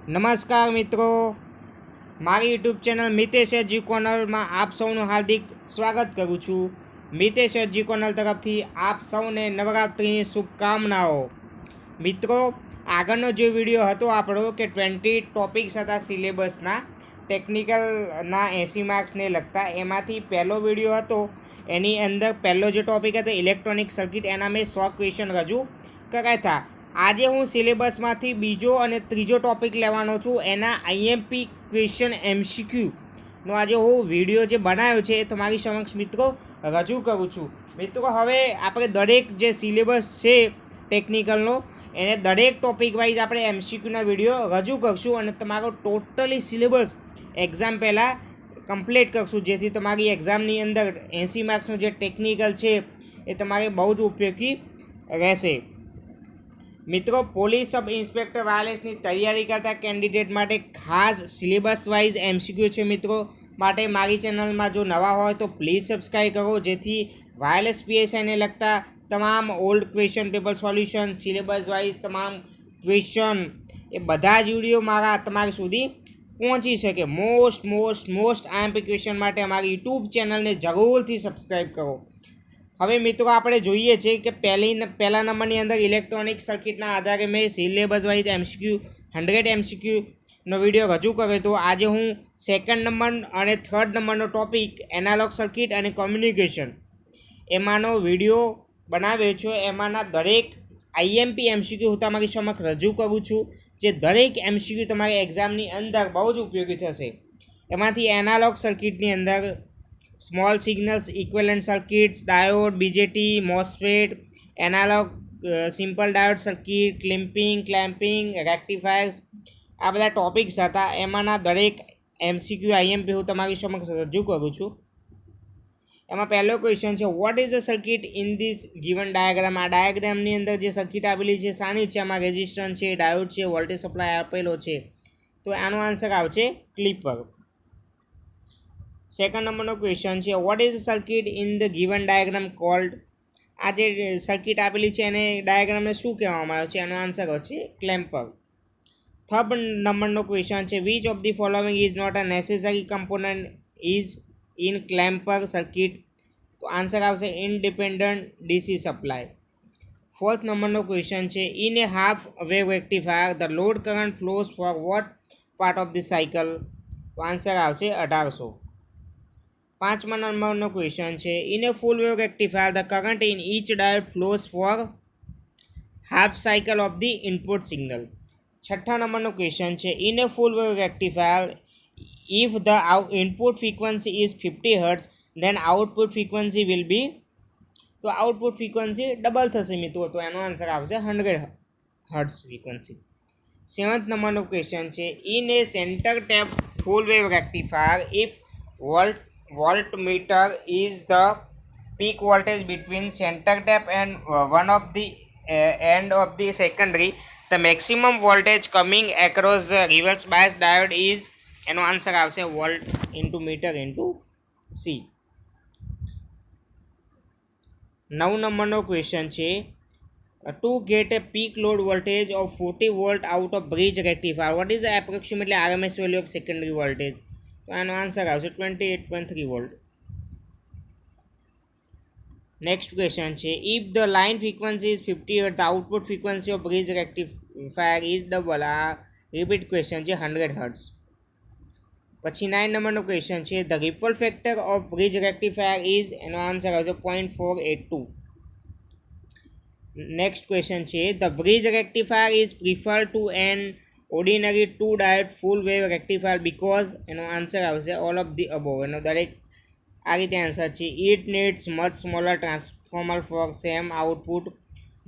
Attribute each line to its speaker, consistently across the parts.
Speaker 1: નમસ્કાર મિત્રો, મારી યુટ્યુબ ચેનલ મિતેશ એજ્યુ કોર્નરમાં આપ સૌનું હાર્દિક સ્વાગત કરું છું. મિતેશ એજ્યુ કોર્નર તરફથી આપ સૌને નવરાત્રિની શુભકામનાઓ. મિત્રો, આગળનો જે વિડીયો હતો આપણો કે 20 ટોપિક્સ હતા સિલેબસના ટેકનિકલના 80 માર્ક્સને લગતા, એમાંથી પહેલો વિડીયો હતો. એની અંદર પહેલો જે ટોપિક હતો ઇલેક્ટ્રોનિક સર્કિટ, એના મેં 100 ક્વેશ્ચન રજૂ કર્યા હતા. આજે હું સિલેબસમાંથી બીજો અને ત્રીજો ટોપિક લેવાનો છું. એના આઈએમપી ક્વેશ્ચન MCQનો આજે હું વિડીયો જે બનાવ્યો છે એ તમારી સમક્ષ મિત્રો રજૂ કરું છું. મિત્રો, હવે આપણે દરેક જે સિલેબસ છે ટેકનિકલનો એને દરેક ટોપિક વાઇઝ આપણે MCQના વિડીયો રજૂ કરશું અને તમારો ટોટલી સિલેબસ એક્ઝામ પહેલાં કમ્પ્લીટ કરશું, જેથી તમારી એક્ઝામની અંદર 80 માર્ક્સનું જે ટેકનિકલ છે એ તમારે બહુ જ ઉપયોગી રહેશે. મિત્રો, પોલીસ સબ ઇન્સ્પેક્ટર વાયરલેસની તૈયારી કરતા કેન્ડિડેટ માટે ખાસ સિલેબસ વાઇઝ MCQ છે. મિત્રો માટે મારી ચેનલમાં જો નવા હોય તો પ્લીઝ સબસ્ક્રાઈબ કરો, જેથી વાયરલેસ PSIને લગતા તમામ old question paper solution, syllabus wise તમામ ક્વેશ્ચન એ બધા જ વિડીયો મારા તમારી સુધી પહોંચી શકે. મોસ્ટ IMP ક્વેશ્ચન માટે અમારી યુટ્યુબ ચેનલને જરૂરથી સબસ્ક્રાઈબ કરો. હવે મિત્રો, આપણે જોઈએ છીએ કે પહેલા નંબરની અંદર ઇલેક્ટ્રોનિક સર્કિટના આધારે મેં સિલેબસ વાઇઝ MCQ 100 MCQનો વિડીયો રજૂ કર્યો હતો. આજે હું સેકન્ડ નંબર અને થર્ડ નંબરનો ટોપિક એનાલોગ સર્કિટ અને કોમ્યુનિકેશન એમાંનો વિડીયો બનાવ્યો છે. એમાંના દરેક IMP MCQ હું તમારી સમક્ષ રજૂ કરું છું, જે દરેક MCQ તમારી એક્ઝામની અંદર બહુ જ ઉપયોગી થશે. એમાંથી એનાલોગ સર્કિટની અંદર small signals equivalent circuits, diode, BJT, MOSFET, analog simple diode circuit, clamping, rectifiers, આ બધા ટોપિક્સ હતા. એમાંના દરેક MCQ IMP હું તમારી સમક્ષ રજૂ કરું છું. એમાં પહેલો ક્વેશ્ચન છે, what is the circuit in this given diagram. આ ડાયાગ્રામની અંદર જે સર્કિટ આપેલી છે શાની છે? આમાં રેઝિસ્ટન્સ છે, ડાયોડ છે, વોલ્ટેજ સપ્લાય આપેલો છે. તો આનો આન્સર આવશે ક્લિપર. સેકન્ડ નંબરનો ક્વેશ્ચન છે, what is circuit in the given diagram cold. આ જે સર્કિટ આપેલી છે એને ડાયાગ્રામને શું કહેવામાં આવે છે? એનો આન્સર છે ક્લેમ્પર. થર્ડ નંબરનો ક્વેશ્ચન છે, which of the following is not a necessary component is in clamper circuit. તો આન્સર આવશે ઇન્ડિપેન્ડન્ટ DC સપ્લાય. ફોર્થ નંબરનો ક્વેશ્ચન છે, in a half wave rectifier the load current flows for what part of the cycle. તો answer આવશે 1800. પાંચમા નંબરનો question છે, in a full wave rectifier the current in each diode flows for half cycle of the input signal. છઠ્ઠા નંબરનો question છે, in a full wave rectifier if the input frequency is 50 Hz then output frequency will be. તો output frequency double થશે મિત્રો, તો એનો answer આવશે 100 Hz frequency. Seventh નંબરનો ક્વેશ્ચન છે, in a centre tap full wave rectifier if voltmeter is the peak voltage between center tap and one of the end of the secondary, the maximum voltage coming across the reverse bias diode is. એનો answer આવશે volt into metre into C. 9 નંબરનો question છે, to get a peak load voltage of 40 volt out of bridge rectifier, what is the approximately RMS value of secondary voltage. તો આનો answer આવશે 28.3 volt. Next question છે, if the line frequency is 50 Hz the output frequency of bridge rectifier is double. આ repeat question છે, 100 Hz. પછી 9 નંબરનો question છે, the ripple factor of bridge rectifier is. એનો આન્સર આવશે 0.482. નેક્સ્ટ ક્વેશ્ચન છે, the bridge rectifier is prefer to an ordinary 2 diode full wave rectifier because. એનો answer આવશે ઓલ ઓફ ધી અબોવ. એનો દરેક આ રીતે આન્સર છે, it needs much smaller transformer for same output,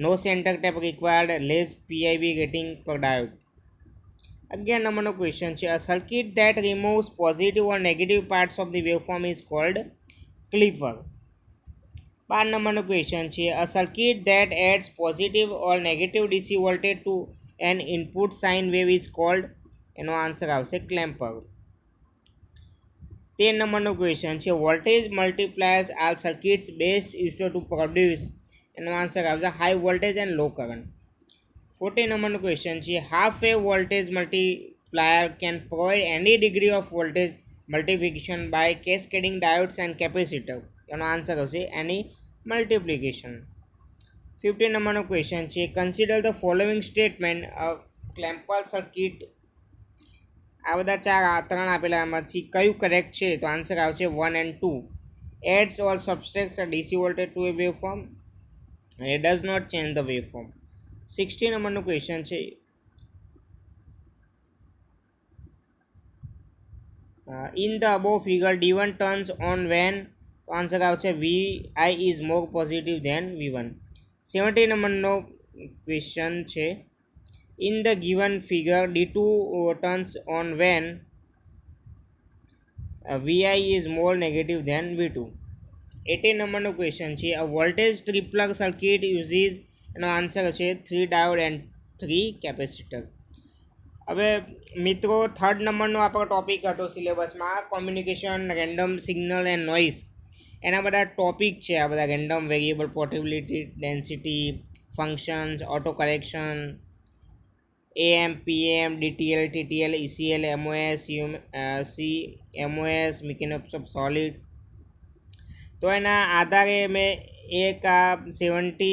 Speaker 1: no centre tap required, less PIV rating per diode. 11 નંબરનો question છે, a circuit that removes positive or negative parts of the waveform is called clipper. 12 નંબરનો question છે, a circuit that adds positive or negative DC voltage to an input sine wave is called. એનો answer આવશે clamper. 13 નંબરનો question છે, voltage multipliers R circuits best used to produce. એનો answer આવશે high voltage and low current. 14 નંબરનો question છે, half wave voltage multi multiplier can provide any degree of voltage multiplication by cascading diodes and capacitor. એનો answer હશે એની multiplication. 15 નંબરનો question છે consider the following statement clamper circuit. આ બધા ત્રણ આપેલા એમાંથી કયું કરેક્ટ છે? તો આન્સર આવશે 1 and 2. Adds or subtracts a DC voltage to a waveform and it does not change the waveform. 16 નંબરનો ક્વેશ્ચન છે in the above figure D1 turns on when. તો આન્સર આવશે Vi is more positive than V1. 17 નંબરનો question છે in the given figure D2 turns on when Vi is more negative than V2. 18 નંબરનો question છે a voltage tripler circuit uses. એનો answer છે 3 diode and 3 capacitor. હવે મિત્રો third નંબરનો આપણો ટોપિક હતો સિલેબસમાં communication, random signal and noise. એના બધા ટોપિક છે આ બધા random variable, portability, density, functions, auto correction, AM, PM, DTL, TTL, ECL, MOS, CMOS, mechanics of solid. તો એના આધારે મેં એક આ 70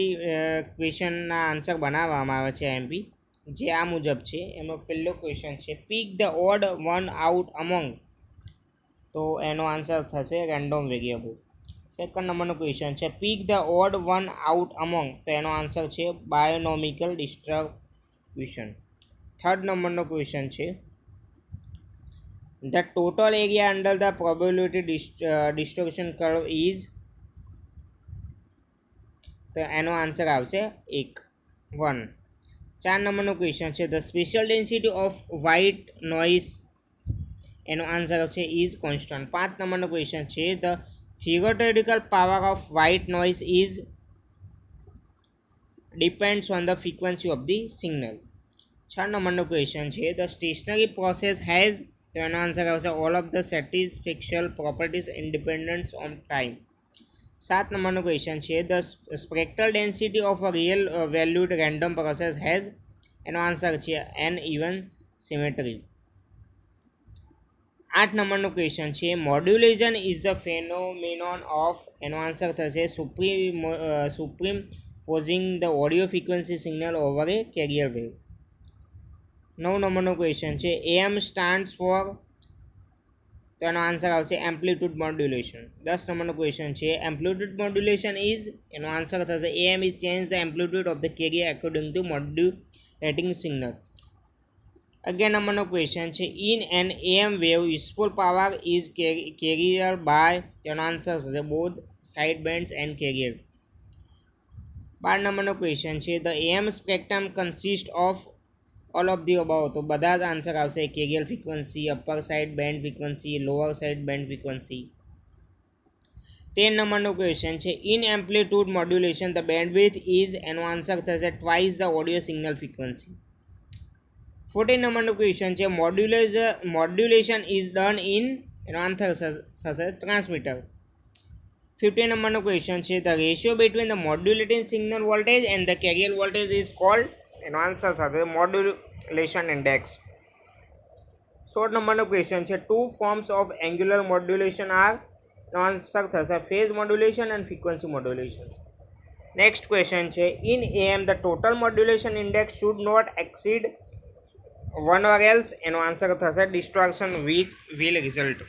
Speaker 1: ક્વેશ્ચનના આન્સર બનાવવામાં આવે છે એમપી, જે આ મુજબ છે. એમાં પહેલો ક્વેશ્ચન છે pick the odd one out among. તો એનો આન્સર થશે રેન્ડમ વેરિયેબલ. સેકન્ડ નંબરનો ક્વેશ્ચન છે pick the odd one out among. તો એનો આન્સર છે બાયોનોમિકલ ડિસ્ટ્રીબ્યુશન. થર્ડ નંબરનો ક્વેશ્ચન છે the total area under the probability distribution curve is. તો એનો આન્સર આવશે 1. 4 નંબરનો ક્વેશ્ચન છે the special density of white noise. એનો આન્સર છે ઇઝ કોન્સ્ટન્ટ. 5 નંબરનો ક્વેશ્ચન છે the theoretical power of white noise is depends on the frequency of the signal. 6 નંબરનો ક્વેશ્ચન છે ધ સ્ટેશનરી પ્રોસેસ હેઝ. તો એનો આન્સર આવશે all of the statistical properties independence on time. 7 નંબરનો question છે the spectral density of a real valued random process has. એનો answer છે an even symmetry. 8 નંબરનો ક્વેશ્ચન છે modulation is the phenomenon of. એનો આન્સર થશે superimposing the audio frequency signal over a carrier wave. 9 નંબરનો question છે AM સ્ટાન્ડ્સ four. તો એનો આન્સર આવશે એમ્પ્લિટ્યુડ મોડ્યુલેશન. 10 નંબરનો ક્વેશ્ચન છે એમ્પ્લિટ્યુડ મોડ્યુલેશન ઇઝ. એનો આન્સર થશે AM is change the amplitude of the carrier according to modulating signal. 11 નંબરનો ક્વેશ્ચન છે in an AM wave useful power is carrier by. તેનો આન્સર થશે both side bands and carrier. 12 નંબરનો question છે the AM spectrum consist of all of the above. તો બધા જ answer આવશે carrier frequency, upper side band frequency, lower side band frequency. 13 નંબરનો question છે in amplitude modulation the bandwidth is. એનો answer થશે twice the audio signal frequency. 14 નંબરનો question છે મોડ્યુલેશન ઇઝ ડન ઇન. એનો આન્સર થશે ટ્રાન્સમીટર. 15 નંબરનો ક્વેશ્ચન છે the ratio between the modulating signal voltage and the carrier voltage is called. એનો answer સાથે મોડ્યુલેશન ઇન્ડેક્સ. 16 નંબરનો ક્વેશ્ચન છે two forms of angular modulation are. એનો આન્સર થશે phase modulation and frequency modulation. Next question છે in AM the total modulation index should not exceed 1 or else. એનો answer થશે distortion will result.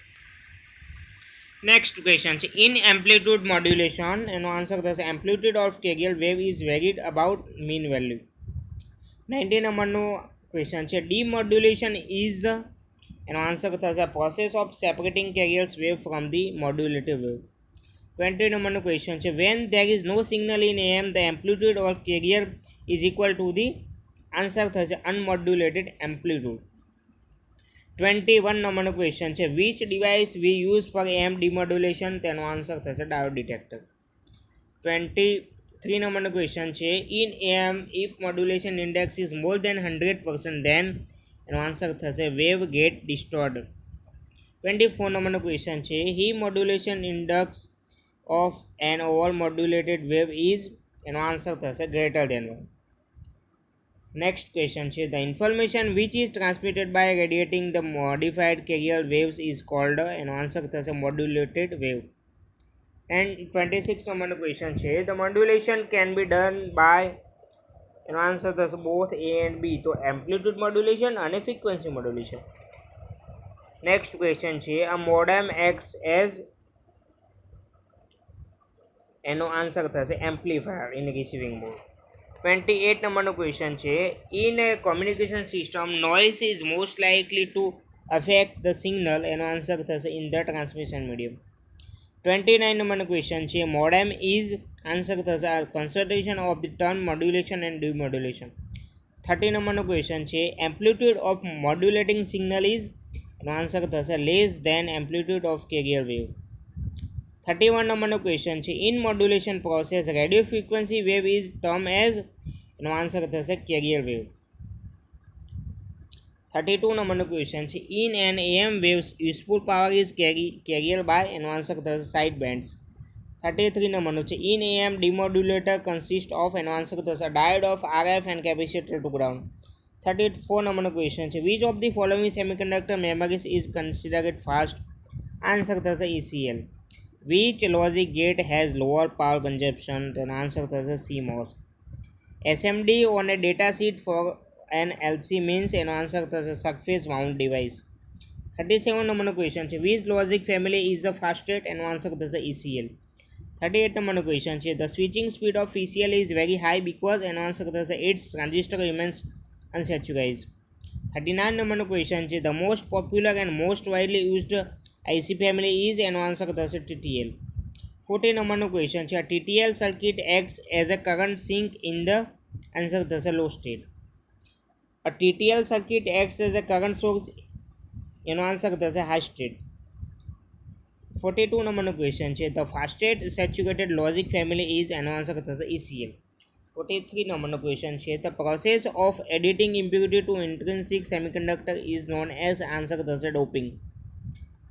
Speaker 1: Next question છે in amplitude modulation. એનો answer થશે amplitude of carrier wave is varied about mean value. 19 નંબરનું question છે demodulation is the. એનો answer થશે process of separating carriers wave from the modulative wave. 20 નંબરનું question છે when there is no signal in AM the amplitude of carrier is equal to the. Answer થશે unmodulated amplitude. 21 નંબરનો question છે which device we use for AM demodulation. તેનો answer થશે diode detector. 23 નંબરનો question છે in AM if modulation index is more than 100% then. એનો answer થશે wave get distorted. 24 નંબરનો ક્વેશ્ચન છે the modulation index of an over modulated wave is. એનો answer થશે ગ્રેટર ધેન 1. નેક્સ્ટ ક્વેશ્ચન છે the information which is transmitted by radiating the modified carrier waves is called એનો answer થશે modulated wave. And 26 નંબરનો question છે the modulation can be done by એનો answer થશે both A and B, તો amplitude modulation અને frequency modulation. Next question છે આ મોડેમ એક્ટ્સ એઝ એનો આન્સર થશે એમ્પ્લીફાયર ઇન રિસીવિંગ મોડ. 28 નંબરનો ક્વેશ્ચન છે in a communication system noise is most likely to affect the signal એનો answer થશે ઇન ધ ટ્રાન્સમિશન મીડિયમ. 29 નંબરનો ક્વેશ્ચન છે મોડેમ ઇઝ આન્સર થશે concentration of the turn modulation and demodulation. 30 નંબરનો question છે amplitude of modulating signal is એનો answer થશે less than amplitude of carrier wave. 31 નંબરનો ક્વેશ્ચન છે in modulation process radio frequency wave is term as એનો answer થશે carrier wave. 32 નંબરનો question છે in an AM waves useful power is carrier by એનો answer થશે side bands. 33 નંબરનો છે in AM demodulator consist of એનો આન્સર થશે diode of RF and capacitor to ground. 34 નંબરનો ક્વેશ્ચન છે which of the following semiconductor memories is considered fast answer થશે ECL. Which logic gate has lower power consumption? Then answer is CMOS. SMD on a data sheet for an LC means an answer is surface mount device. 37 number question છે which logic family is the fastest and answer is ECL. 38 number question છે the switching speed of ECL is very high because an answer is its transistor remains unsaturated. 39 number question છે the most popular and most widely used IC family is એનો answer થશે TTL. 40 નંબરનો question છે TTL circuit acts as a current sink in the answer થશે low state. TTL circuit acts as a current source એનો answer થશે high state. 42 નંબરનો question છે the fastest saturated logic family is એનો answer થશે ECL. 43 નંબરનો question છે the process of adding impurity to intrinsic semiconductor is known as answer થશે doping.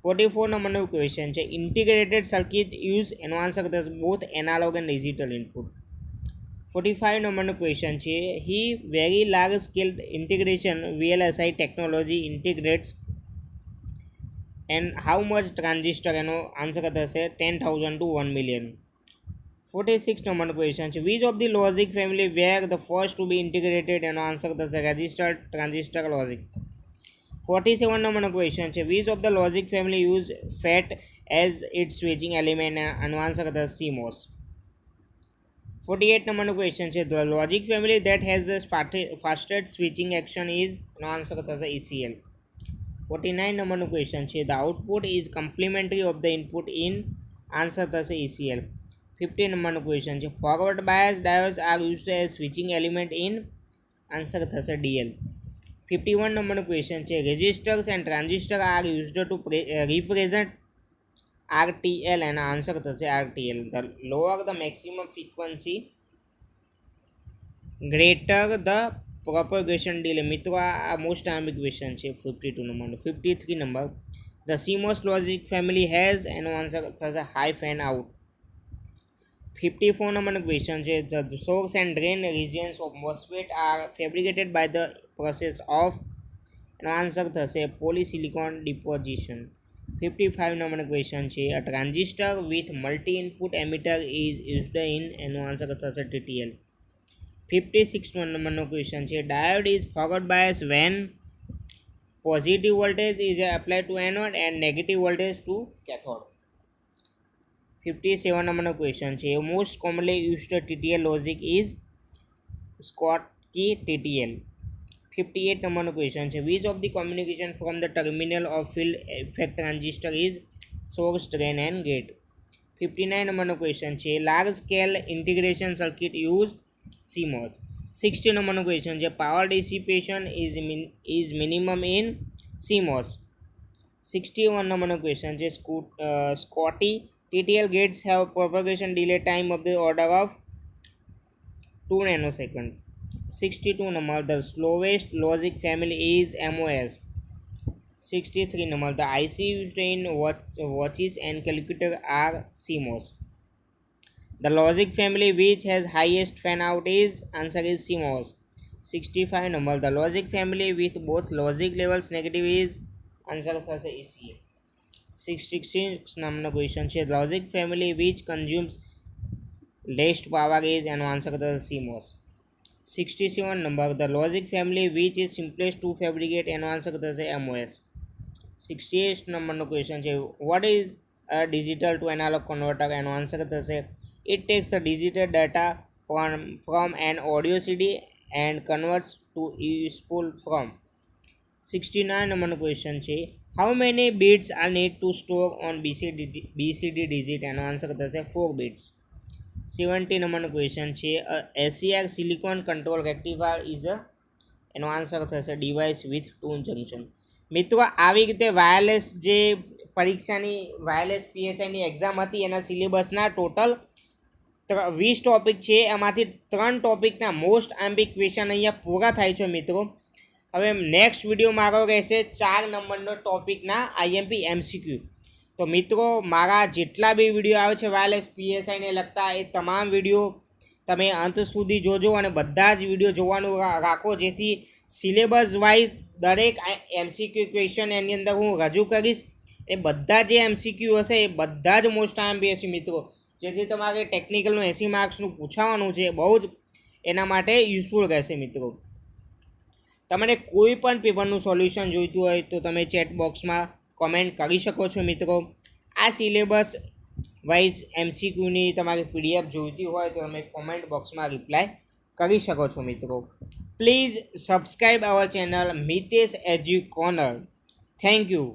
Speaker 1: 44 નંબરનો ક્વેશ્ચન છે ઇન્ટિગ્રેટેડ સર્કિટ યુઝ એનો આન્સર થશે both analog and digital input. 45 નંબરનો ક્વેશ્ચન છે the very large scale integration VLSI technology integrates and how much transistor એનો answer થશે 10,000 to 1 million. 46 નંબરનો ક્વેશ્ચન છે which of the logic family were the first to be integrated એનો answer થશે resistor transistor logic. 47 નંબરનો question છે which of the logic family use FET as it's switching element એનો answer થશે CMOS. 48 નંબરનો question છે the logic family that has the fastest switching action is એનો answer થશે ECL. 49 નંબરનો ક્વેશ્ચન છે the output is complementary of the input in answer થશે ECL. 50 નંબરનો ક્વેશ્ચન છે forward bias diodes are used as switching element in answer થશે DL. 51 નંબરનો question છે resistors and transistor are used to represent RTL એનો answer થશે RTL. The lower the maximum frequency greater the propagation delay. મિત્રો આ most આર્મિક question છે. 52 નંબરનો. 53 number the CMOS logic family has એનો આન્સર થશે હાઈ ફેન આઉટ. 54 નંબરનો ક્વેશ્ચન છે the source and drain regions of MOSFET are fabricated by the process of એનો આન્સર થશે પોલિસિલિકોન ડિપોઝિશન. 55 નંબરનો ક્વેશ્ચન છે a transistor with multi input emitter is used in એનો answer થશે TTL. 56 નંબરનો question છે diode is forward bias when positive voltage is applied to anode and negative voltage to cathode. 57 નંબરનો question છે most commonly used TTL logic is Schottky TTL. 58 નંબરનો question છે which of the communication from the terminal of field effect transistor is source drain and gate. 59 નંબરનો question છે large scale integration circuit use CMOS. 60 નંબરનો question છે power dissipation is minimum in CMOS. 61 નંબરનો question છે સ્કોટી TTL gates have propagation delay time of the order of 2 nanosecond. 62 number the slowest logic family is MOS. 63 number the IC used in watches and calculator are CMOS. The logic family which has highest fan out is answer is CMOS. 65 number the logic family with both logic levels negative is answer થશે ECA. 66 નંબરનો question છે logic family which consumes least power is એનો answer થશે CMOS. 67 number the logic family which is simplest to fabricate એનો answer થશે MOS. 68 નંબરનો question છે what is a digital to analog converter એનો આન્સર થશે it takes the digital data from an audio CD and converts to useful from. 69 નંબરનો question છે how many bits are need to store on BCD digit એનો answer થશે 4 bits. 70 નંબરનો question છે SCR silicon control rectifier is એનો answer થશે device with two junction. મિત્રો આવી રીતે વાયરલેસ જે પરીક્ષાની વાયરલેસ PSIની એક્ઝામ હતી એના સિલેબસના ટોટલ 20 ટોપિક છે, એમાંથી 3 ટોપિકના મોસ્ટ આઈએમપી ક્વેશ્ચન અહીંયા પૂરા થાય છે મિત્રો. હવે નેક્સ્ટ વિડીયો મારો રહેશે 4 નંબરનો ટોપિકના IMP MCQ. તો મિત્રો મારા જેટલા બી વિડીયો આવે છે વાયરલેસ PSIને લગતા એ તમામ વિડીયો તમે અંત સુધી જોજો અને બધા જ વિડીયો જોવાનું રાખો જેથી સિલેબસ વાઇઝ દરેક MCQ ક્વેશ્ચન એની અંદર હું રજૂ કરીશ. એ બધા જે MCQ હશે એ બધા જ મોસ્ટ આઈએમપી હશે મિત્રો, જેથી તમારે ટેકનિકલનું 80 માર્ક્સનું પૂછાવાનું છે, બહુ જ એના માટે યુઝફુલ રહેશે મિત્રો. તમને કોઈ પણ પેપરનું સોલ્યુશન જોઈતું હોય તો તમે ચેટ બોક્સમાં કોમેન્ટ કરી શકો છો મિત્રો. આ સિલેબસ વાઇઝ MCQની તમારી PDF જોઈતી હોય તો તમે કોમેન્ટ બોક્સમાં રિપ્લાય કરી શકો છો મિત્રો. Please subscribe our channel Mitesh edu corner. Thank you.